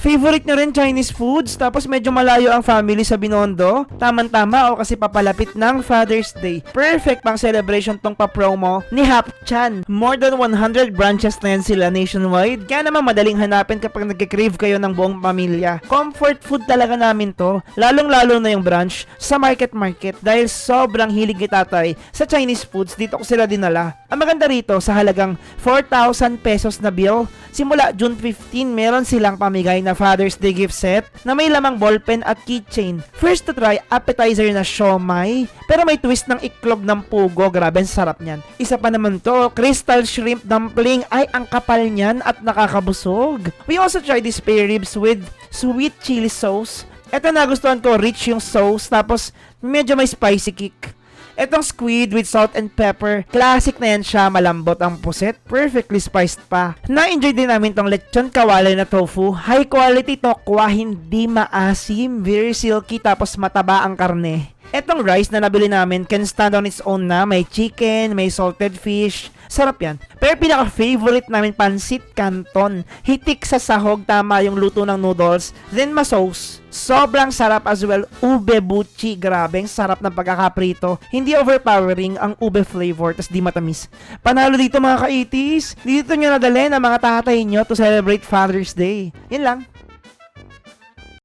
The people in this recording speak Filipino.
Favorite nyo rin Chinese foods, tapos medyo malayo ang family sa Binondo? Tamang-tama o kasi papalapit ng Father's Day. Perfect pang celebration tong pa-promo ni Hapchan. More than 100 branches na yan sila nationwide. Kaya naman madaling hanapin kapag nagkikrave kayo ng buong pamilya. Comfort food talaga namin to. Lalong-lalo na yung branch sa Market dahil sobrang hilig ni tatay sa Chinese foods, dito ko sila dinala. Ang maganda rito, sa halagang 4,000 pesos na bill, simula June 15, meron silang pamigay na Father's Day gift set na may lamang ballpen at keychain. First to try, appetizer na siomai, pero may twist ng iklog ng pugo. Grabe, ang sarap niyan. Isa pa naman to, crystal shrimp dumpling. Ay, ang kapal niyan at nakakabusog. We also tried the spare ribs with sweet chili sauce. Ito nagustuhan ko, rich yung sauce, tapos medyo may spicy kick. Etong squid with salt and pepper, classic na yan siya, malambot ang puset, perfectly spiced pa. Na-enjoy din namin tong lechon kawali na tofu, high quality tokwa, hindi maasim, very silky, tapos mataba ang karne. Etong rice na nabili namin can stand on its own na, may chicken, may salted fish, sarap yan. Pero pinaka-favorite namin, pansit canton, hitik sa sahog, tama yung luto ng noodles, then ma-sauce. Sobrang sarap as well, ube buchi, grabe, ang sarap ng pagkakaprito. Hindi overpowering ang ube flavor, tas di matamis. Panalo dito mga ka-80s, dito nyo nadali ng mga tatay nyo to celebrate Father's Day. Yun lang.